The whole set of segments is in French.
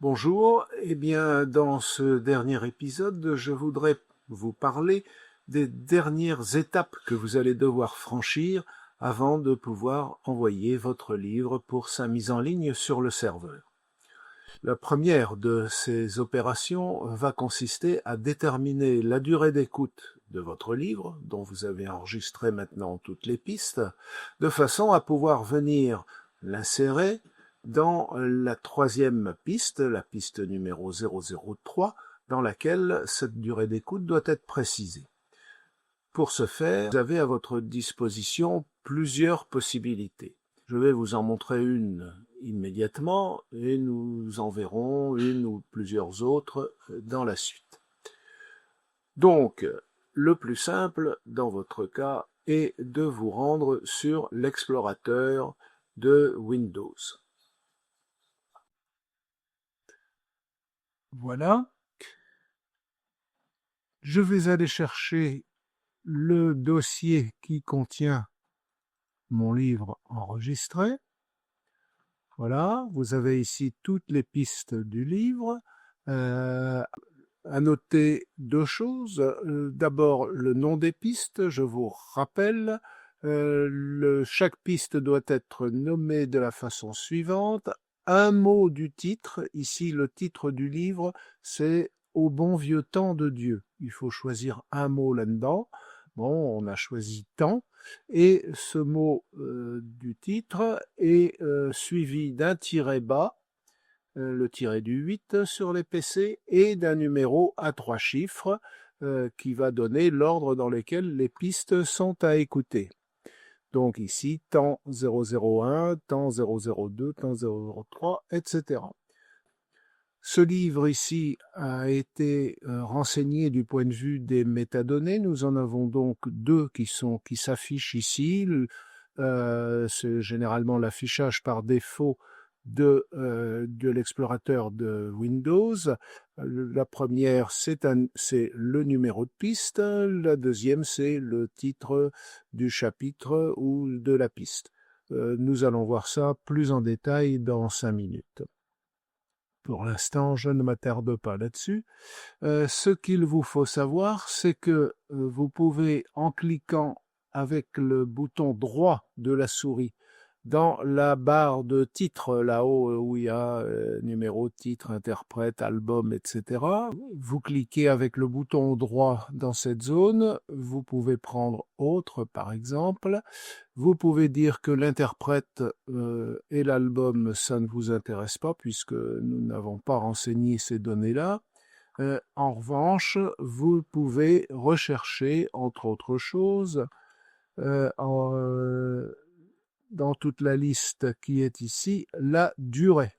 Bonjour, dans ce dernier épisode, je voudrais vous parler des dernières étapes que vous allez devoir franchir avant de pouvoir envoyer votre livre pour sa mise en ligne sur le serveur. La première de ces opérations va consister à déterminer la durée d'écoute de votre livre, dont vous avez enregistré maintenant toutes les pistes, de façon à pouvoir venir l'insérer dans la troisième piste, la piste numéro 003, dans laquelle cette durée d'écoute doit être précisée. Pour ce faire, vous avez à votre disposition plusieurs possibilités. Je vais vous en montrer une immédiatement et nous en verrons une ou plusieurs autres dans la suite. Donc, le plus simple dans votre cas est de vous rendre sur l'explorateur de Windows. Voilà. Je vais aller chercher le dossier qui contient mon livre enregistré. Voilà, vous avez ici toutes les pistes du livre. À noter deux choses. D'abord, le nom des pistes, je vous rappelle. Chaque piste doit être nommée de la façon suivante. Un mot du titre, ici le titre du livre, c'est « Au bon vieux temps de Dieu ». Il faut choisir un mot là-dedans. Bon, on a choisi « temps ». Et ce mot du titre est suivi d'un tiret bas, le tiret du 8 sur les PC, et d'un numéro à 3 chiffres qui va donner l'ordre dans lequel les pistes sont à écouter. Donc ici, temps 001, temps 002, temps 003, etc. Ce livre ici a été renseigné du point de vue des métadonnées. Nous en avons donc deux qui s'affichent ici. C'est généralement l'affichage par défaut de l'explorateur de Windows. La première, c'est le numéro de piste. La deuxième, c'est le titre du chapitre ou de la piste. Nous allons voir ça plus en détail dans 5 minutes. Pour l'instant, je ne m'attarde pas là-dessus. Ce qu'il vous faut savoir, c'est que vous pouvez, en cliquant avec le bouton droit de la souris, dans la barre de titre là-haut où il y a numéro, titre, interprète, album, etc. Vous cliquez avec le bouton droit dans cette zone. Vous pouvez prendre autre, par exemple. Vous pouvez dire que l'interprète et l'album, ça ne vous intéresse pas puisque nous n'avons pas renseigné ces données-là. En revanche, vous pouvez rechercher, entre autres choses, dans toute la liste qui est ici, la durée.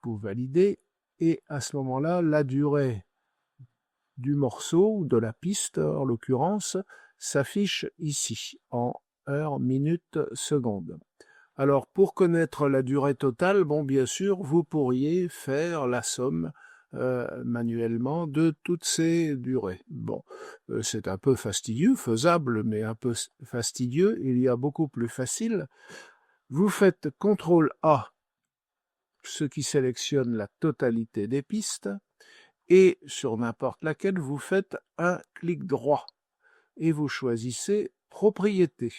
Vous validez et à ce moment-là, la durée du morceau, ou de la piste en l'occurrence, s'affiche ici en heures, minutes, secondes. Alors pour connaître la durée totale, bon bien sûr, vous pourriez faire la somme manuellement de toutes ces durées. Bon, c'est un peu fastidieux, faisable, mais un peu fastidieux. Il y a beaucoup plus facile. Vous faites CTRL-A, ce qui sélectionne la totalité des pistes, et sur n'importe laquelle, vous faites un clic droit et vous choisissez Propriétés.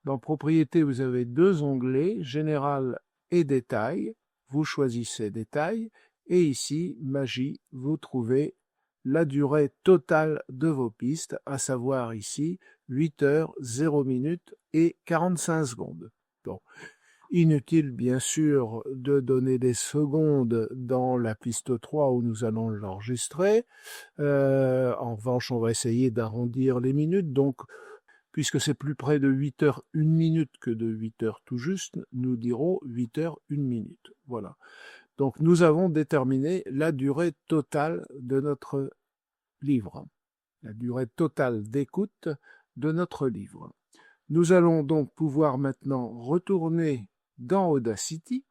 Dans Propriétés, vous avez deux onglets, Général et Détail. Vous choisissez Détail et ici, Magie, vous trouvez la durée totale de vos pistes, à savoir ici 8 heures, 0 minutes et 45 secondes. Bon. Inutile, bien sûr, de donner des secondes dans la piste 3 où nous allons l'enregistrer. En revanche, on va essayer d'arrondir les minutes. Donc, puisque c'est plus près de 8 heures 1 minute que de 8 heures tout juste, nous dirons 8 heures 1 minute. Voilà. Donc, nous avons déterminé la durée totale de notre livre. La durée totale d'écoute de notre livre. Nous allons donc pouvoir maintenant retourner dans Audacity,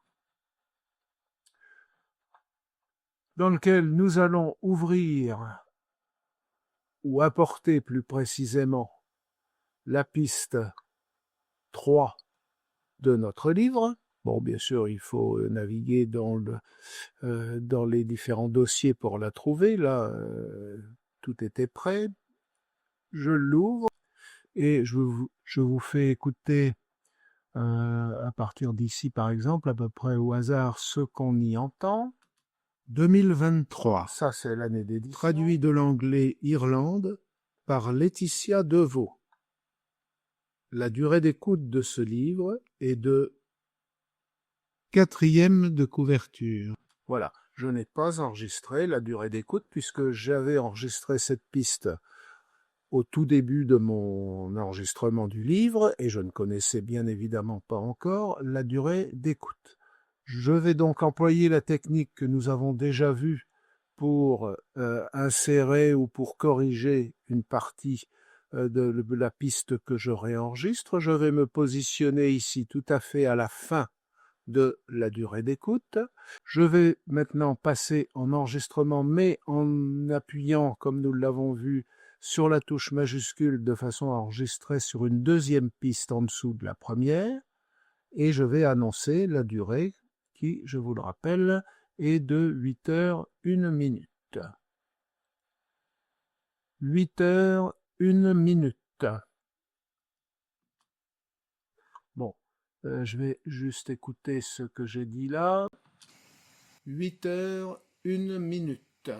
dans lequel nous allons ouvrir ou apporter plus précisément la piste 3 de notre livre. Bon, bien sûr, il faut naviguer dans les différents dossiers pour la trouver. Là, tout était prêt. Je l'ouvre et je vous fais écouter à partir d'ici, par exemple, à peu près au hasard, ce qu'on y entend. 2023. Ça, c'est l'année d'édition. Traduit de l'anglais Irlande par Laetitia Deveau. La durée d'écoute de ce livre est de 4e de couverture. Voilà, je n'ai pas enregistré la durée d'écoute puisque j'avais enregistré cette piste au tout début de mon enregistrement du livre et je ne connaissais bien évidemment pas encore la durée d'écoute. Je vais donc employer la technique que nous avons déjà vue pour insérer ou pour corriger une partie de la piste que je réenregistre. Je vais me positionner ici tout à fait à la fin de la durée d'écoute. Je vais maintenant passer en enregistrement, mais en appuyant, comme nous l'avons vu, sur la touche majuscule de façon à enregistrer sur une deuxième piste en dessous de la première. Et je vais annoncer la durée qui, je vous le rappelle, est de 8 heures 1 minute. 8 heures 1 minute. Bon, je vais juste écouter ce que j'ai dit là. 8 heures 1 minute.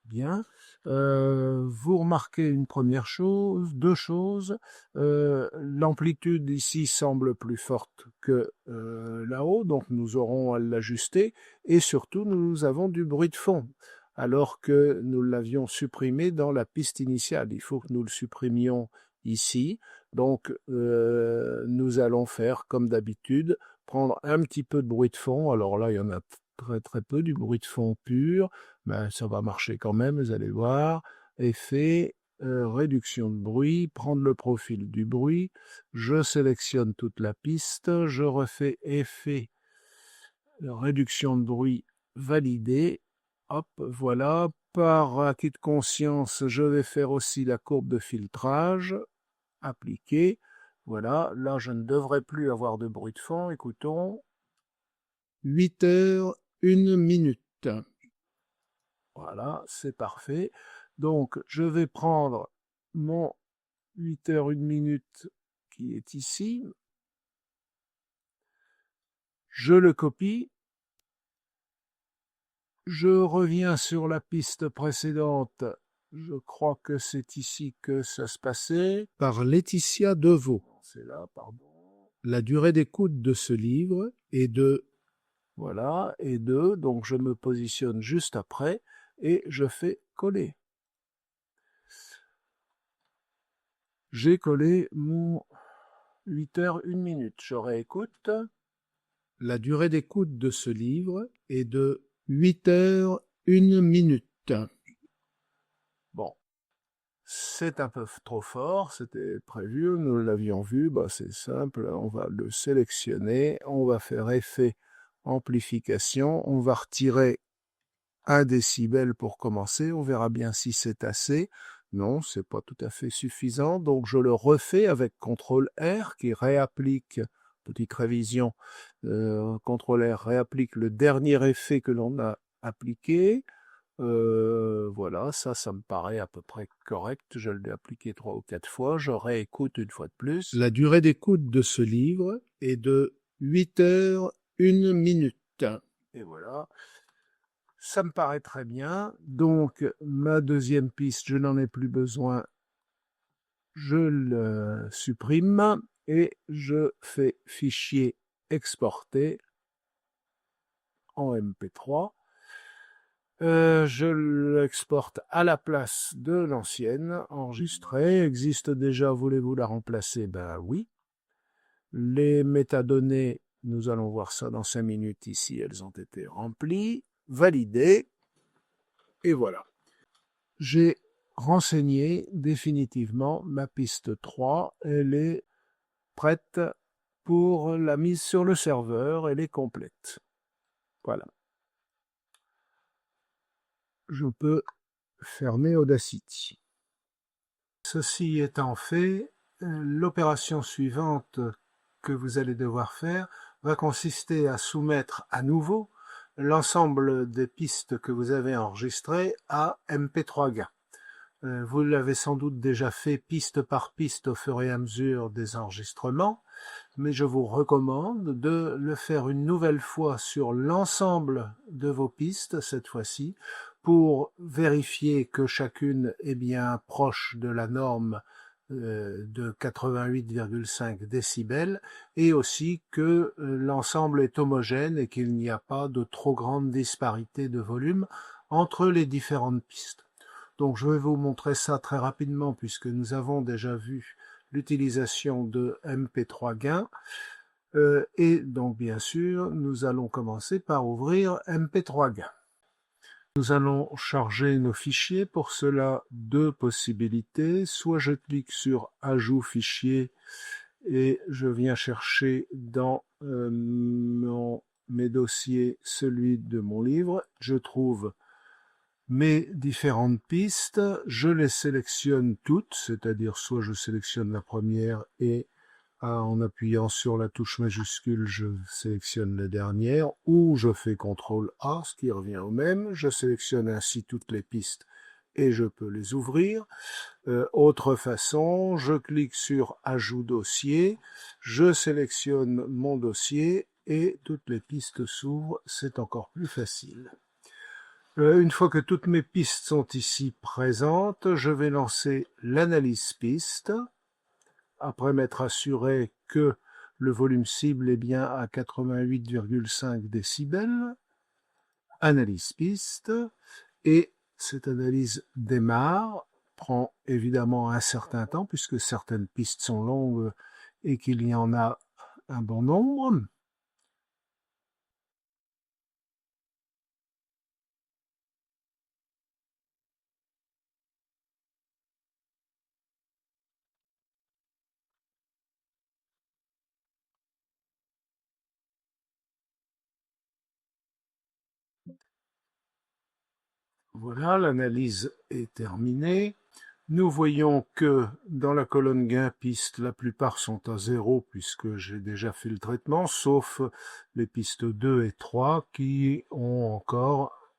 Bien. Vous remarquez une première chose, deux choses. L'amplitude ici semble plus forte que là-haut, donc nous aurons à l'ajuster. Et surtout, nous avons du bruit de fond, alors que nous l'avions supprimé dans la piste initiale. Il faut que nous le supprimions ici. Donc, nous allons faire comme d'habitude, prendre un petit peu de bruit de fond. Alors là, il y en a très très peu, du bruit de fond pur. Ben, ça va marcher quand même, vous allez voir. Effet, réduction de bruit, prendre le profil du bruit. Je sélectionne toute la piste. Je refais effet, réduction de bruit validé. Hop, voilà. Par acquis de conscience, je vais faire aussi la courbe de filtrage. Appliquer. Voilà, là je ne devrais plus avoir de bruit de fond. Écoutons. 8 heures 1 minute. Voilà, c'est parfait. Donc, je vais prendre mon 8 heures 1 minute qui est ici. Je le copie. Je reviens sur la piste précédente. Je crois que c'est ici que ça se passait. Par Laetitia Deveau. C'est là, pardon. La durée d'écoute de ce livre est de... Voilà, et de... Donc, je me positionne juste après et je fais coller. J'ai collé mon 8 heures 1 minute. Je réécoute. La durée d'écoute de ce livre est de 8 heures 1 minute. Bon, c'est un peu trop fort, c'était prévu, nous l'avions vu, bah c'est simple, on va le sélectionner, on va faire effet amplification, on va retirer 1 décibel pour commencer, on verra bien si c'est assez. Non, c'est pas tout à fait suffisant, donc je le refais avec CTRL R qui réapplique, petite révision, CTRL R réapplique le dernier effet que l'on a appliqué. Voilà, ça me paraît à peu près correct, je l'ai appliqué 3 ou 4 fois, je réécoute une fois de plus. La durée d'écoute de ce livre est de 8 heures 1 minute. Et voilà. Ça me paraît très bien. Donc, ma deuxième piste, je n'en ai plus besoin. Je le supprime et je fais fichier exporter en MP3. Je l'exporte à la place de l'ancienne, enregistrée. Existe déjà, voulez-vous la remplacer? Ben oui. Les métadonnées, nous allons voir ça dans 5 minutes ici, elles ont été remplies, validées. Et voilà. J'ai renseigné définitivement ma piste 3. Elle est prête pour la mise sur le serveur. Elle est complète. Voilà. Je peux fermer Audacity. Ceci étant fait, l'opération suivante que vous allez devoir faire va consister à soumettre à nouveau l'ensemble des pistes que vous avez enregistrées à MP3Gain. Vous l'avez sans doute déjà fait piste par piste au fur et à mesure des enregistrements, mais je vous recommande de le faire une nouvelle fois sur l'ensemble de vos pistes, cette fois-ci, pour vérifier que chacune est bien proche de la norme de 88,5 décibels et aussi que l'ensemble est homogène et qu'il n'y a pas de trop grande disparité de volume entre les différentes pistes. Donc je vais vous montrer ça très rapidement puisque nous avons déjà vu l'utilisation de MP3Gain. Et donc bien sûr, nous allons commencer par ouvrir MP3Gain. Nous allons charger nos fichiers. Pour cela, deux possibilités. Soit je clique sur Ajout fichier et je viens chercher dans mes dossiers celui de mon livre. Je trouve mes différentes pistes, je les sélectionne toutes, c'est-à-dire soit je sélectionne la première et en appuyant sur la touche majuscule, je sélectionne la dernière, ou je fais CTRL A, ce qui revient au même, je sélectionne ainsi toutes les pistes et je peux les ouvrir. Autre façon, je clique sur Ajout dossier, je sélectionne mon dossier et toutes les pistes s'ouvrent, c'est encore plus facile. Une fois que toutes mes pistes sont ici présentes, je vais lancer l'analyse piste. Après m'être assuré que le volume cible est bien à 88,5 décibels. Analyse piste. Et cette analyse démarre, prend évidemment un certain temps puisque certaines pistes sont longues et qu'il y en a un bon nombre. Voilà, l'analyse est terminée. Nous voyons que dans la colonne gain piste, la plupart sont à 0 puisque j'ai déjà fait le traitement, sauf les pistes 2 et 3 qui ont encore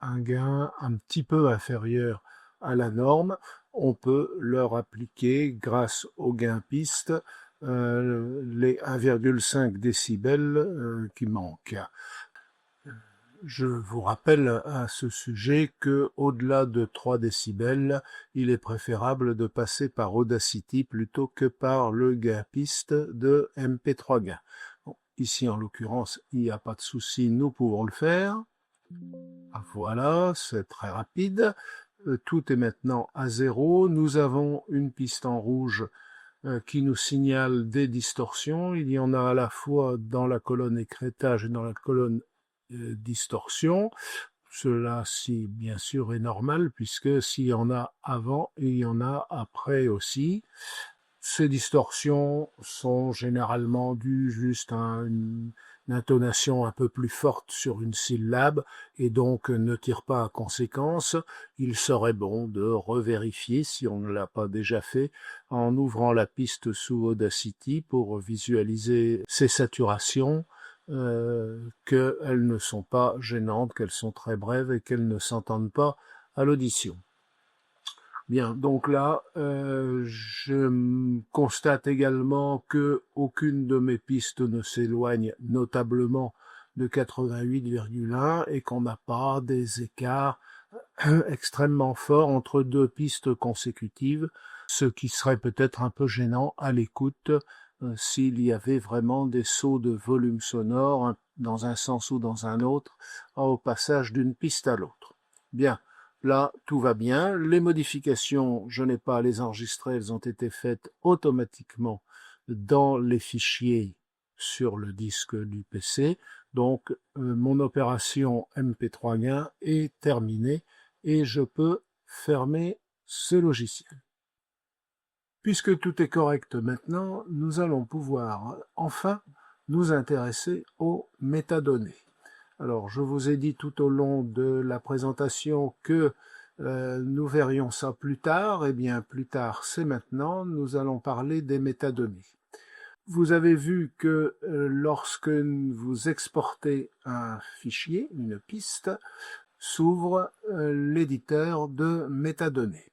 un gain un petit peu inférieur à la norme. On peut leur appliquer, grâce au gain piste, les 1,5 décibels qui manquent. Je vous rappelle à ce sujet que, au-delà de 3 décibels, il est préférable de passer par Audacity plutôt que par le gain piste de MP3Gain. Bon, ici, en l'occurrence, il n'y a pas de souci, nous pouvons le faire. Voilà, c'est très rapide. Tout est maintenant à 0. Nous avons une piste en rouge qui nous signale des distorsions. Il y en a à la fois dans la colonne écrêtage et dans la colonne distorsion. Cela, si bien sûr, est normal, puisque s'il y en a avant, il y en a après aussi. Ces distorsions sont généralement dues juste à une intonation un peu plus forte sur une syllabe et donc ne tirent pas à conséquence. Il serait bon de revérifier, si on ne l'a pas déjà fait, en ouvrant la piste sous Audacity pour visualiser ces saturations, qu'elles ne sont pas gênantes, qu'elles sont très brèves et qu'elles ne s'entendent pas à l'audition. Bien, donc là, je constate également que aucune de mes pistes ne s'éloigne notablement de 88,1 et qu'on n'a pas des écarts extrêmement forts entre deux pistes consécutives, ce qui serait peut-être un peu gênant à l'écoute s'il y avait vraiment des sauts de volume sonore dans un sens ou dans un autre au passage d'une piste à l'autre. Bien. Là, tout va bien. Les modifications, je n'ai pas à les enregistrer, elles ont été faites automatiquement dans les fichiers sur le disque du PC. Donc, mon opération MP3Gain est terminée et je peux fermer ce logiciel. Puisque tout est correct maintenant, nous allons pouvoir enfin nous intéresser aux métadonnées. Alors, je vous ai dit tout au long de la présentation que nous verrions ça plus tard. Eh bien, plus tard, c'est maintenant. Nous allons parler des métadonnées. Vous avez vu que lorsque vous exportez un fichier, une piste, s'ouvre l'éditeur de métadonnées.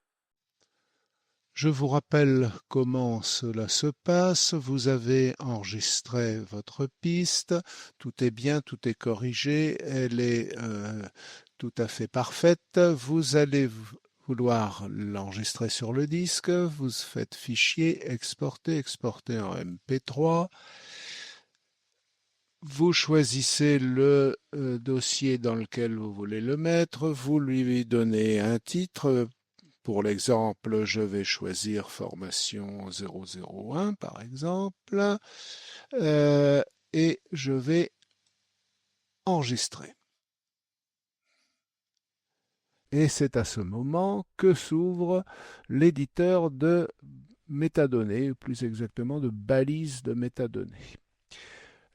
Je vous rappelle comment cela se passe. Vous avez enregistré votre piste, tout est bien, tout est corrigé, elle est tout à fait parfaite. Vous allez vouloir l'enregistrer sur le disque, vous faites fichier, exporter en MP3. Vous choisissez le dossier dans lequel vous voulez le mettre, vous lui donnez un titre. Pour l'exemple, je vais choisir formation 001 par exemple, et je vais enregistrer. Et c'est à ce moment que s'ouvre l'éditeur de métadonnées, plus exactement de balises de métadonnées.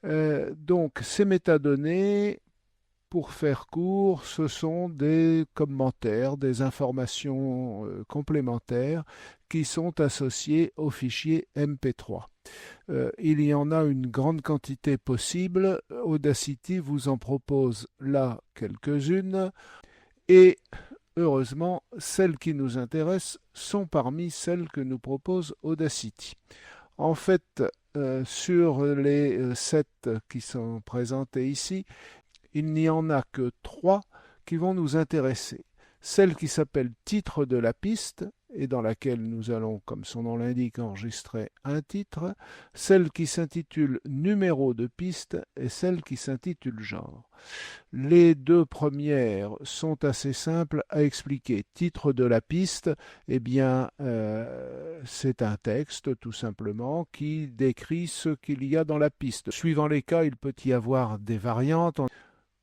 Donc ces métadonnées, pour faire court, ce sont des commentaires, des informations complémentaires qui sont associées au fichier MP3. Il y en a une grande quantité possible. Audacity vous en propose là quelques-unes. Et heureusement, celles qui nous intéressent sont parmi celles que nous propose Audacity. En fait, sur les 7 qui sont présentées ici, il n'y en a que 3 qui vont nous intéresser. Celle qui s'appelle titre de la piste et dans laquelle nous allons, comme son nom l'indique, enregistrer un titre, celle qui s'intitule numéro de piste et celle qui s'intitule genre. Les 2 premières sont assez simples à expliquer. Titre de la piste, eh bien, c'est un texte tout simplement qui décrit ce qu'il y a dans la piste. Suivant les cas, il peut y avoir des variantes.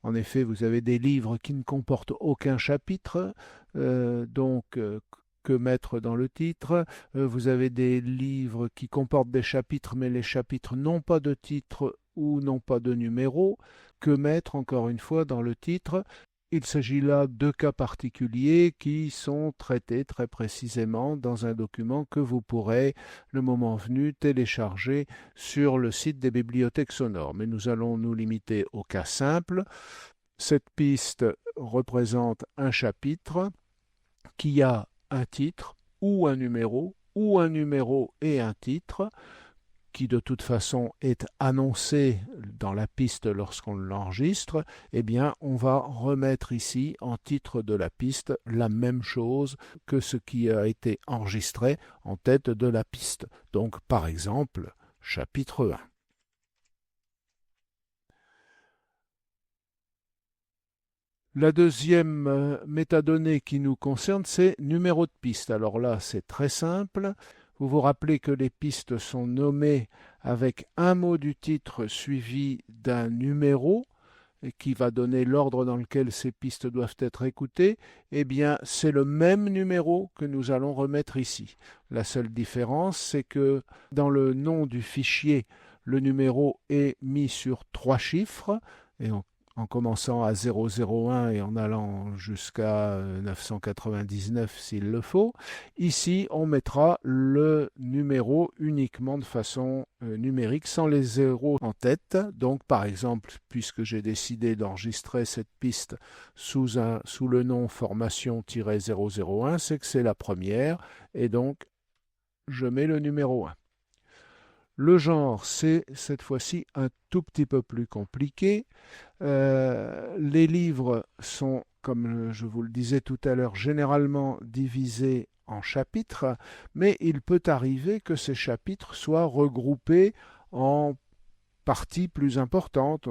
En effet, vous avez des livres qui ne comportent aucun chapitre, donc que mettre dans le titre. Vous avez des livres qui comportent des chapitres, mais les chapitres n'ont pas de titre ou n'ont pas de numéro. Que mettre encore une fois dans le titre? Il s'agit là de cas particuliers qui sont traités très précisément dans un document que vous pourrez, le moment venu, télécharger sur le site des bibliothèques sonores. Mais nous allons nous limiter au cas simple. Cette piste représente un chapitre qui a un titre ou un numéro et un titre, qui de toute façon est annoncé dans la piste lorsqu'on l'enregistre, eh bien on va remettre ici en titre de la piste la même chose que ce qui a été enregistré en tête de la piste. Donc par exemple, chapitre 1. La deuxième métadonnée qui nous concerne, c'est numéro de piste. Alors là, c'est très simple. Vous vous rappelez que les pistes sont nommées avec un mot du titre suivi d'un numéro qui va donner l'ordre dans lequel ces pistes doivent être écoutées. Eh bien, c'est le même numéro que nous allons remettre ici. La seule différence, c'est que dans le nom du fichier, le numéro est mis sur 3 chiffres, et en commençant à 001 et en allant jusqu'à 999 s'il le faut. Ici, on mettra le numéro uniquement de façon numérique, sans les zéros en tête. Donc, par exemple, puisque j'ai décidé d'enregistrer cette piste sous le nom formation-001, c'est que c'est la première, et donc je mets le numéro 1. Le genre, c'est cette fois-ci un tout petit peu plus compliqué. Les livres sont, comme je vous le disais tout à l'heure, généralement divisés en chapitres, mais il peut arriver que ces chapitres soient regroupés en parties plus importantes.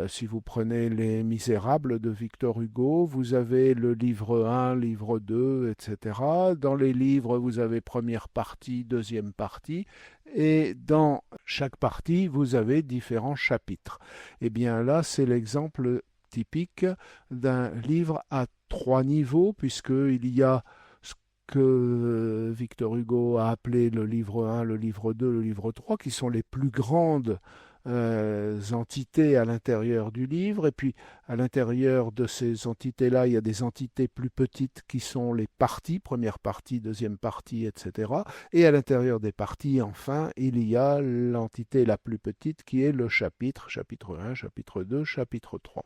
Si vous prenez Les Misérables de Victor Hugo, vous avez le livre 1, livre 2, etc. Dans les livres, vous avez première partie, deuxième partie, et dans chaque partie, vous avez différents chapitres. Et bien là, c'est l'exemple typique d'un livre à 3 niveaux, puisqu'il y a ce que Victor Hugo a appelé le livre 1, le livre 2, le livre 3, qui sont les plus grandes entités à l'intérieur du livre, et puis à l'intérieur de ces entités-là, il y a des entités plus petites qui sont les parties, première partie, deuxième partie, etc. Et à l'intérieur des parties, enfin, il y a l'entité la plus petite qui est le chapitre, chapitre 1, chapitre 2, chapitre 3.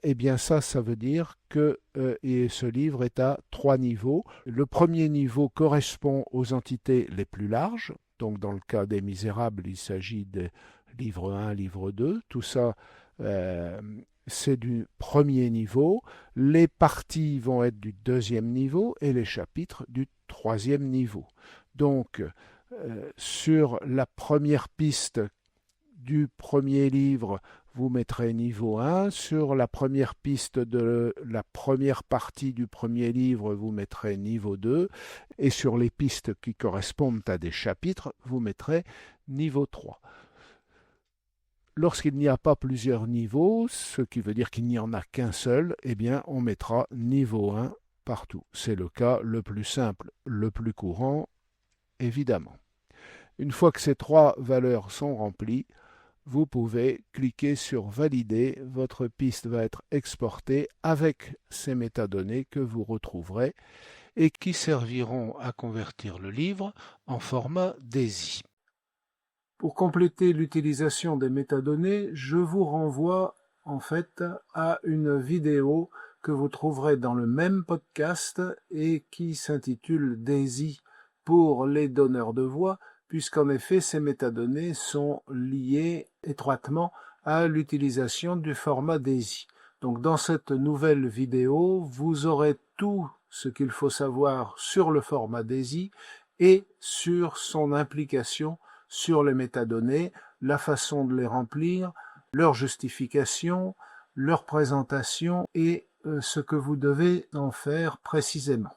Eh bien ça veut dire que et ce livre est à 3 niveaux. Le premier niveau correspond aux entités les plus larges. Donc dans le cas des Misérables, il s'agit de livre 1, livre 2. Tout ça, c'est du premier niveau. Les parties vont être du deuxième niveau et les chapitres du troisième niveau. Donc, sur la première piste du premier livre, vous mettrez niveau 1. Sur la première piste de la première partie du premier livre, vous mettrez niveau 2. Et sur les pistes qui correspondent à des chapitres, vous mettrez niveau 3. Lorsqu'il n'y a pas plusieurs niveaux, ce qui veut dire qu'il n'y en a qu'un seul, eh bien on mettra niveau 1 partout. C'est le cas le plus simple, le plus courant, évidemment. Une fois que ces 3 valeurs sont remplies, vous pouvez cliquer sur Valider. Votre piste va être exportée avec ces métadonnées que vous retrouverez et qui serviront à convertir le livre en format DAISY. Pour compléter l'utilisation des métadonnées, je vous renvoie en fait à une vidéo que vous trouverez dans le même podcast et qui s'intitule DAISY pour les donneurs de voix, puisqu'en effet ces métadonnées sont liées étroitement à l'utilisation du format DAISY. Donc dans cette nouvelle vidéo, vous aurez tout ce qu'il faut savoir sur le format DAISY et sur son implication sur les métadonnées, la façon de les remplir, leur justification, leur présentation et ce que vous devez en faire précisément.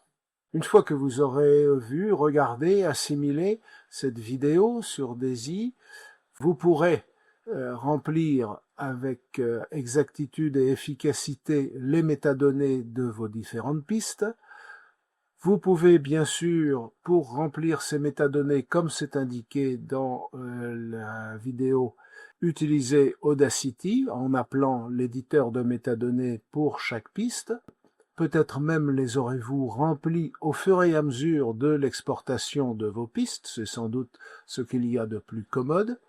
Une fois que vous aurez vu, regardé, assimilé cette vidéo sur DAISY, vous pourrez remplir avec exactitude et efficacité les métadonnées de vos différentes pistes. Vous pouvez bien sûr, pour remplir ces métadonnées comme c'est indiqué dans la vidéo, utiliser Audacity en appelant l'éditeur de métadonnées pour chaque piste. Peut-être même les aurez-vous remplis au fur et à mesure de l'exportation de vos pistes, c'est sans doute ce qu'il y a de plus commode.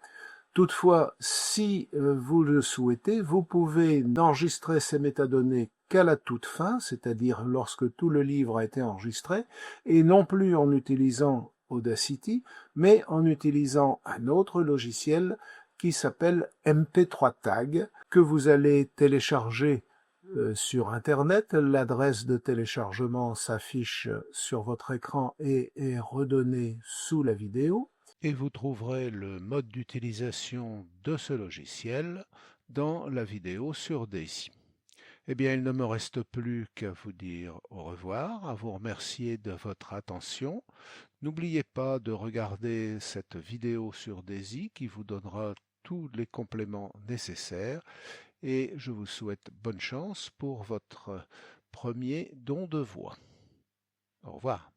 Toutefois, si vous le souhaitez, vous pouvez enregistrer ces métadonnées qu'à la toute fin, c'est-à-dire lorsque tout le livre a été enregistré, et non plus en utilisant Audacity, mais en utilisant un autre logiciel qui s'appelle MP3 Tag, que vous allez télécharger sur Internet. L'adresse de téléchargement s'affiche sur votre écran et est redonnée sous la vidéo. Et vous trouverez le mode d'utilisation de ce logiciel dans la vidéo sur DAISY. Eh bien, il ne me reste plus qu'à vous dire au revoir, à vous remercier de votre attention. N'oubliez pas de regarder cette vidéo sur DAISY qui vous donnera tous les compléments nécessaires et je vous souhaite bonne chance pour votre premier don de voix. Au revoir.